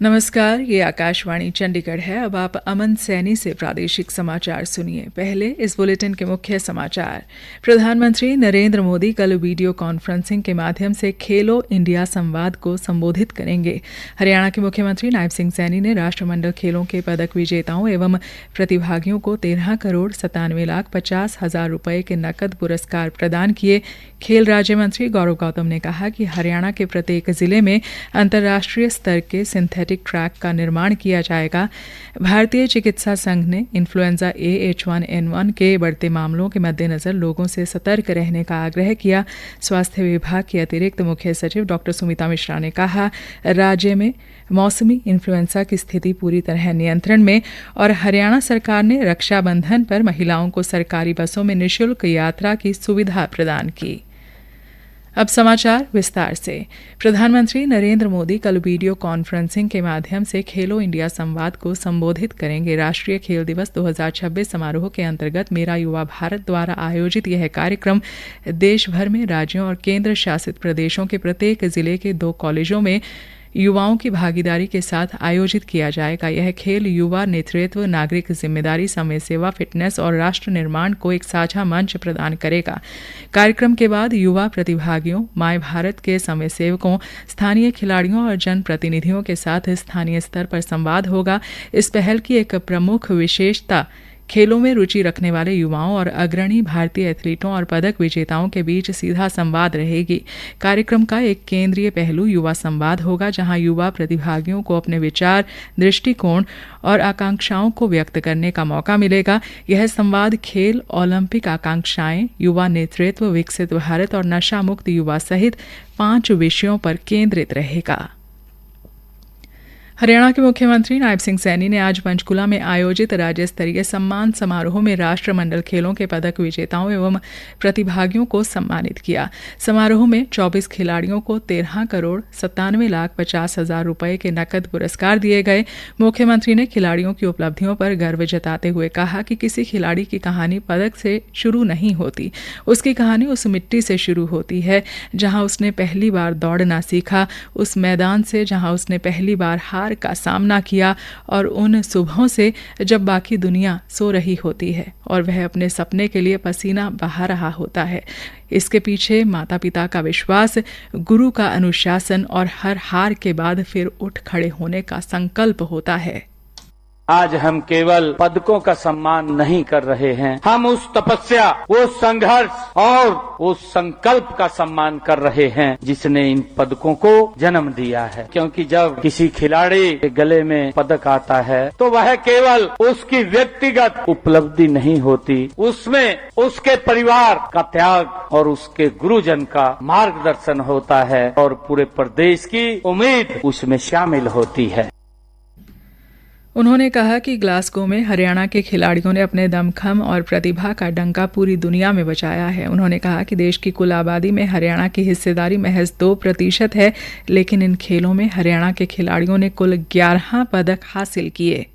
नमस्कार, ये आकाशवाणी चंडीगढ़ है। अब आप अमन सैनी से प्रादेशिक समाचार सुनिए। पहले इस बुलेटिन के मुख्य समाचार। प्रधानमंत्री नरेंद्र मोदी कल वीडियो कॉन्फ्रेंसिंग के माध्यम से खेलो इंडिया संवाद को संबोधित करेंगे। हरियाणा के मुख्यमंत्री नायब सिंह सैनी ने राष्ट्रमंडल खेलों के पदक विजेताओं एवं प्रतिभागियों को 13,97,50,000 रुपए के नकद पुरस्कार प्रदान किए। खेल राज्य मंत्री गौरव गौतम ने कहा कि हरियाणा के प्रत्येक जिले में अंतर्राष्ट्रीय स्तर के सिंथेटिक ट्रैक का निर्माण किया जाएगा। भारतीय चिकित्सा संघ ने इन्फ्लुएंजा H1N1 के बढ़ते मामलों के मद्देनजर लोगों से सतर्क रहने का आग्रह किया। स्वास्थ्य विभाग की अतिरिक्त मुख्य सचिव डॉक्टर सुमिता मिश्रा ने कहा, राज्य में मौसमी इन्फ्लुएंजा की स्थिति पूरी तरह नियंत्रण में और हरियाणा सरकार ने रक्षाबंधन पर महिलाओं को सरकारी बसों में निःशुल्क यात्रा की सुविधा प्रदान की। अब समाचार विस्तार से। प्रधानमंत्री नरेंद्र मोदी कल वीडियो कॉन्फ्रेंसिंग के माध्यम से खेलो इंडिया संवाद को संबोधित करेंगे। राष्ट्रीय खेल दिवस 2026 समारोह के अंतर्गत मेरा युवा भारत द्वारा आयोजित यह कार्यक्रम देश भर में राज्यों और केंद्र शासित प्रदेशों के प्रत्येक जिले के 2 कॉलेजों में युवाओं की भागीदारी के साथ आयोजित किया जाएगा। यह खेल युवा नेतृत्व, नागरिक जिम्मेदारी, समय सेवा, फिटनेस और राष्ट्र निर्माण को एक साझा मंच प्रदान करेगा। कार्यक्रम के बाद युवा प्रतिभागियों, माय भारत के समय सेवकों, स्थानीय खिलाड़ियों और जनप्रतिनिधियों के साथ स्थानीय स्तर पर संवाद होगा। इस पहल की एक प्रमुख विशेषता खेलों में रुचि रखने वाले युवाओं और अग्रणी भारतीय एथलीटों और पदक विजेताओं के बीच सीधा संवाद रहेगी। कार्यक्रम का एक केंद्रीय पहलू युवा संवाद होगा, जहां युवा प्रतिभागियों को अपने विचार, दृष्टिकोण और आकांक्षाओं को व्यक्त करने का मौका मिलेगा। यह संवाद खेल, ओलंपिक आकांक्षाएं, युवा नेतृत्व, विकसित भारत और नशा मुक्त युवा सहित 5 विषयों पर केंद्रित रहेगा। हरियाणा के मुख्यमंत्री नायब सिंह सैनी ने आज पंचकुला में आयोजित राज्य स्तरीय सम्मान समारोह में राष्ट्रमंडल खेलों के पदक विजेताओं एवं प्रतिभागियों को सम्मानित किया। समारोह में 24 खिलाड़ियों को 13,97,50,000 रुपए के नकद पुरस्कार दिए गए। मुख्यमंत्री ने खिलाड़ियों की उपलब्धियों पर गर्व जताते हुए कहा कि किसी खिलाड़ी की कहानी पदक से शुरू नहीं होती, उसकी कहानी उस मिट्टी से शुरू होती है जहां उसने पहली बार दौड़ना सीखा, उस मैदान से जहां उसने पहली बार हार का सामना किया और उन सुबहों से जब बाकी दुनिया सो रही होती है और वह अपने सपने के लिए पसीना बहा रहा होता है। इसके पीछे माता पिता का विश्वास, गुरु का अनुशासन और हर हार के बाद फिर उठ खड़े होने का संकल्प होता है। आज हम केवल पदकों का सम्मान नहीं कर रहे हैं, हम उस तपस्या, वो संघर्ष और उस संकल्प का सम्मान कर रहे हैं जिसने इन पदकों को जन्म दिया है। क्योंकि जब किसी खिलाड़ी के गले में पदक आता है तो वह केवल उसकी व्यक्तिगत उपलब्धि नहीं होती, उसमें उसके परिवार का त्याग और उसके गुरुजन का मार्गदर्शन होता है और पूरे प्रदेश की उम्मीद उसमें शामिल होती है। उन्होंने कहा कि ग्लासगो में हरियाणा के खिलाड़ियों ने अपने दमखम और प्रतिभा का डंका पूरी दुनिया में बजाया है। उन्होंने कहा कि देश की कुल आबादी में हरियाणा की हिस्सेदारी महज 2% है, लेकिन इन खेलों में हरियाणा के खिलाड़ियों ने कुल 11 पदक हासिल किए।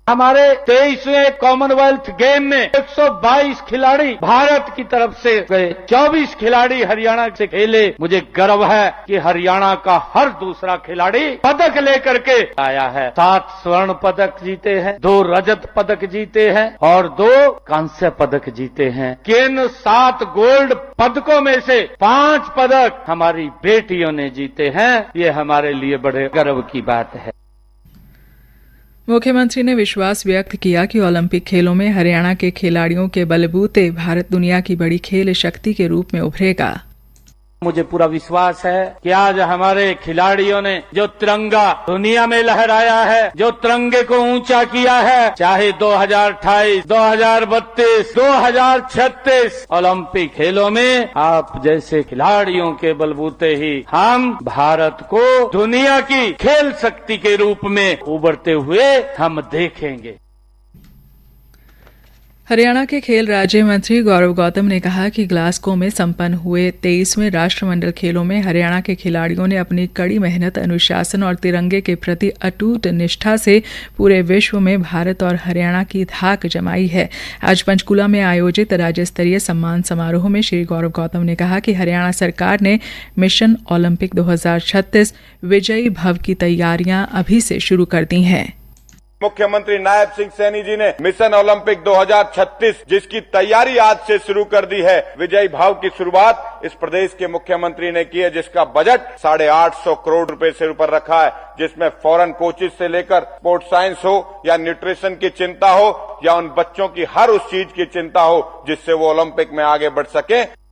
हमारे 23वें कॉमनवेल्थ गेम में 122 खिलाड़ी भारत की तरफ से गए, 24 खिलाड़ी हरियाणा से खेले। मुझे गर्व है कि हरियाणा का हर दूसरा खिलाड़ी पदक लेकर के आया है। 7 स्वर्ण पदक जीते हैं, 2 रजत पदक जीते हैं और 2 कांस्य पदक जीते हैं। किन 7 गोल्ड पदकों में से 5 पदक हमारी बेटियों ने जीते हैं। ये हमारे लिए बड़े गर्व की बात है। मुख्यमंत्री ने विश्वास व्यक्त किया कि ओलंपिक खेलों में हरियाणा के खिलाड़ियों के बलबूते भारत दुनिया की बड़ी खेल शक्ति के रूप में उभरेगा। मुझे पूरा विश्वास है कि आज हमारे खिलाड़ियों ने जो तिरंगा दुनिया में लहराया है, जो तिरंगे को ऊंचा किया है, चाहे 2028, 2032, 2036 ओलंपिक खेलों में आप जैसे खिलाड़ियों के बलबूते ही हम भारत को दुनिया की खेल शक्ति के रूप में उभरते हुए हम देखेंगे। हरियाणा के खेल राज्य मंत्री गौरव गौतम ने कहा कि ग्लासगो में संपन्न हुए 23वें राष्ट्रमंडल खेलों में हरियाणा के खिलाड़ियों ने अपनी कड़ी मेहनत, अनुशासन और तिरंगे के प्रति अटूट निष्ठा से पूरे विश्व में भारत और हरियाणा की धाक जमाई है। आज पंचकूला में आयोजित राज्य स्तरीय सम्मान समारोह में श्री गौरव गौतम ने कहा कि हरियाणा सरकार ने मिशन ओलंपिक 2036 विजयी भव की तैयारियां अभी से शुरू कर दी हैं। मुख्यमंत्री नायब सिंह सैनी जी ने मिशन ओलंपिक 2036 जिसकी तैयारी आज से शुरू कर दी है, विजयी भाव की शुरुआत इस प्रदेश के मुख्यमंत्री ने की है, जिसका बजट 850 करोड़ रुपए से ऊपर रखा है, जिसमें फॉरेन कोचेज से लेकर स्पोर्ट्स साइंस हो या न्यूट्रिशन की चिंता हो या उन बच्चों की हर उस चीज की चिंता हो जिससे वो ओलंपिक में आगे बढ़ सके।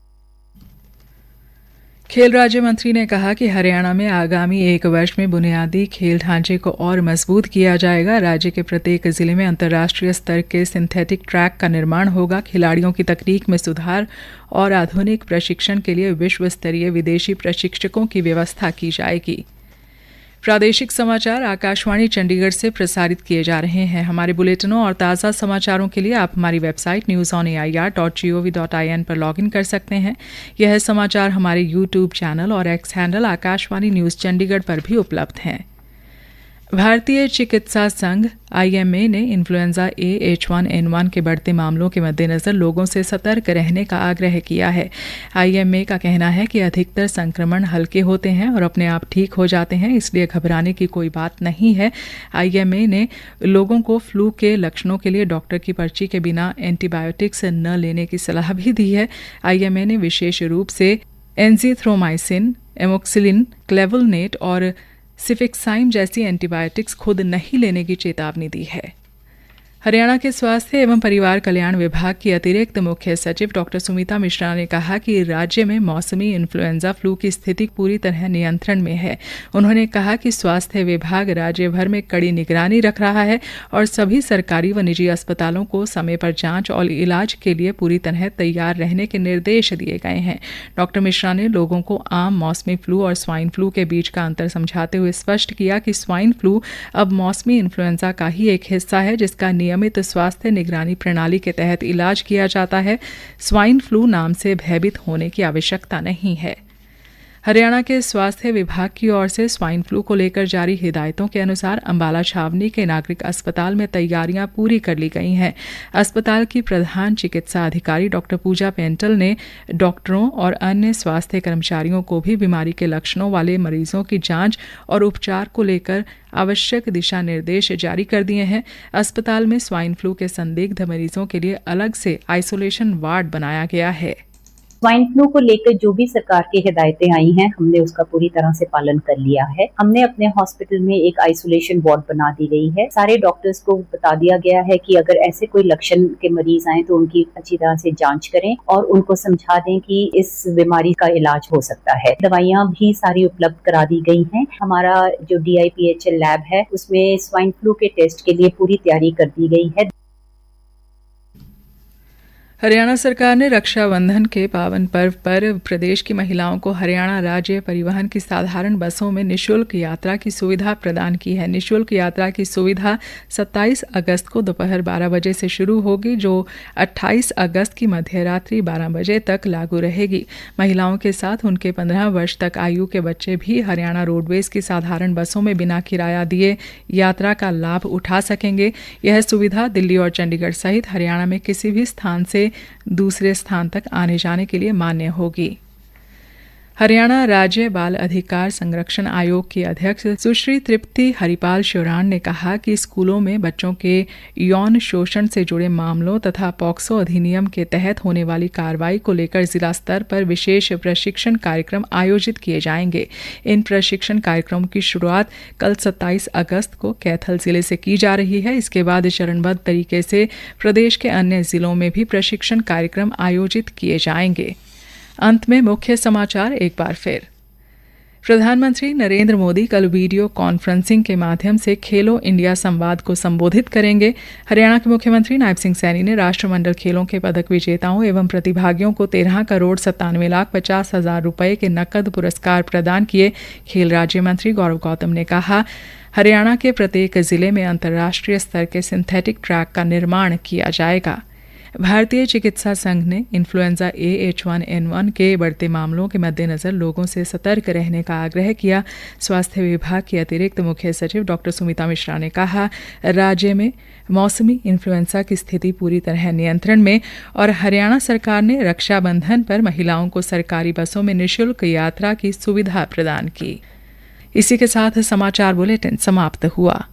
खेल राज्य मंत्री ने कहा कि हरियाणा में आगामी 1 वर्ष में बुनियादी खेल ढांचे को और मजबूत किया जाएगा। राज्य के प्रत्येक जिले में अंतर्राष्ट्रीय स्तर के सिंथेटिक ट्रैक का निर्माण होगा। खिलाड़ियों की तकनीक में सुधार और आधुनिक प्रशिक्षण के लिए विश्व स्तरीय विदेशी प्रशिक्षकों की व्यवस्था की जाएगी। प्रादेशिक समाचार आकाशवाणी चंडीगढ़ से प्रसारित किए जा रहे हैं। हमारे बुलेटिनों और ताज़ा समाचारों के लिए आप हमारी वेबसाइट newsonair.gov.in पर लॉगिन कर सकते हैं। यह समाचार हमारे यूट्यूब चैनल और x handle Akashvani news Chandigarh पर भी उपलब्ध हैं। भारतीय चिकित्सा संघ IMA ने इन्फ्लुएंजा A H1N1 के बढ़ते मामलों के मद्देनज़र लोगों से सतर्क रहने का आग्रह किया है। IMA का कहना है कि अधिकतर संक्रमण हल्के होते हैं और अपने आप ठीक हो जाते हैं, इसलिए घबराने की कोई बात नहीं है। IMA ने लोगों को फ्लू के लक्षणों के लिए डॉक्टर की पर्ची के बिना एंटीबायोटिक्स न लेने की सलाह भी दी है। IMA ने विशेष रूप से एंजीथ्रोमाइसिन, एमोक्सिलिन, क्लेवलनेट और सिफिक्साइम जैसी एंटीबायोटिक्स खुद नहीं लेने की चेतावनी दी है। हरियाणा के स्वास्थ्य एवं परिवार कल्याण विभाग की अतिरिक्त मुख्य सचिव डॉक्टर सुमिता मिश्रा ने कहा कि राज्य में मौसमी इन्फ्लुएंजा फ्लू की स्थिति पूरी तरह नियंत्रण में है। उन्होंने कहा कि स्वास्थ्य विभाग राज्य भर में कड़ी निगरानी रख रहा है और सभी सरकारी व निजी अस्पतालों को समय पर जांच और इलाज के लिए पूरी तरह तैयार रहने के निर्देश दिए गए हैं। डॉक्टर मिश्रा ने लोगों को आम मौसमी फ्लू और स्वाइन फ्लू के बीच का अंतर समझाते हुए स्पष्ट किया कि स्वाइन फ्लू अब मौसमी इन्फ्लुएंजा का ही एक हिस्सा है, जिसका नियमित स्वास्थ्य निगरानी प्रणाली के तहत इलाज किया जाता है। स्वाइन फ्लू नाम से भयभीत होने की आवश्यकता नहीं है। हरियाणा के स्वास्थ्य विभाग की ओर से स्वाइन फ्लू को लेकर जारी हिदायतों के अनुसार अंबाला छावनी के नागरिक अस्पताल में तैयारियां पूरी कर ली गई हैं। अस्पताल की प्रधान चिकित्सा अधिकारी डॉक्टर पूजा पेंटल ने डॉक्टरों और अन्य स्वास्थ्य कर्मचारियों को भी बीमारी के लक्षणों वाले मरीजों की जांच और उपचार को लेकर आवश्यक दिशा निर्देश जारी कर दिए हैं। अस्पताल में स्वाइन फ्लू के संदिग्ध मरीजों के लिए अलग से आइसोलेशन वार्ड बनाया गया है। स्वाइन फ्लू को लेकर जो भी सरकार की हिदायतें आई हैं, हमने उसका पूरी तरह से पालन कर लिया है। हमने अपने हॉस्पिटल में एक आइसोलेशन वार्ड बना दी गई है। सारे डॉक्टर्स को बता दिया गया है कि अगर ऐसे कोई लक्षण के मरीज आए तो उनकी अच्छी तरह से जांच करें और उनको समझा दें कि इस बीमारी का इलाज हो सकता है। दवाइयां भी सारी उपलब्ध करा दी गई हैं। हमारा जो DIPHL लैब है उसमें स्वाइन फ्लू के टेस्ट के लिए पूरी तैयारी कर दी गई है। हरियाणा सरकार ने रक्षाबंधन के पावन पर्व पर प्रदेश की महिलाओं को हरियाणा राज्य परिवहन की साधारण बसों में निःशुल्क यात्रा की सुविधा प्रदान की है। निःशुल्क यात्रा की सुविधा 27 अगस्त को दोपहर 12 बजे से शुरू होगी, जो 28 अगस्त की मध्यरात्रि 12 बजे तक लागू रहेगी। महिलाओं के साथ उनके 15 वर्ष तक आयु के बच्चे भी हरियाणा रोडवेज की साधारण बसों में बिना किराया दिए यात्रा का लाभ उठा सकेंगे। यह सुविधा दिल्ली और चंडीगढ़ सहित हरियाणा में किसी भी स्थान से दूसरे स्थान तक आने जाने के लिए मान्य होगी। हरियाणा राज्य बाल अधिकार संरक्षण आयोग की अध्यक्ष सुश्री तृप्ति हरिपाल श्योराण ने कहा कि स्कूलों में बच्चों के यौन शोषण से जुड़े मामलों तथा पॉक्सो अधिनियम के तहत होने वाली कार्रवाई को लेकर जिला स्तर पर विशेष प्रशिक्षण कार्यक्रम आयोजित किए जाएंगे। इन प्रशिक्षण कार्यक्रमों की शुरुआत कल 27 अगस्त को कैथल जिले से की जा रही है। इसके बाद चरणबद्ध तरीके से प्रदेश के अन्य जिलों में भी प्रशिक्षण कार्यक्रम आयोजित किए जाएंगे। अंत में मुख्य समाचार एक बार फिर। प्रधानमंत्री नरेंद्र मोदी कल वीडियो कॉन्फ्रेंसिंग के माध्यम से खेलो इंडिया संवाद को संबोधित करेंगे। हरियाणा के मुख्यमंत्री नायब सिंह सैनी ने राष्ट्रमंडल खेलों के पदक विजेताओं एवं प्रतिभागियों को 13,97,50,000 रुपए के नकद पुरस्कार प्रदान किए। खेल राज्य मंत्री गौरव गौतम ने कहा, हरियाणा के प्रत्येक जिले में अंतर्राष्ट्रीय स्तर के सिंथेटिक ट्रैक का निर्माण किया जाएगा। भारतीय चिकित्सा संघ ने इन्फ्लुएंजा ए H1N1 के बढ़ते मामलों के मद्देनजर लोगों से सतर्क रहने का आग्रह किया। स्वास्थ्य विभाग की अतिरिक्त मुख्य सचिव डॉक्टर सुमिता मिश्रा ने कहा, राज्य में मौसमी इन्फ्लुएंजा की स्थिति पूरी तरह नियंत्रण में और हरियाणा सरकार ने रक्षाबंधन पर महिलाओं को सरकारी बसों में निःशुल्क यात्रा की सुविधा प्रदान की। इसी के साथ समाचार बुलेटिन समाप्त हुआ।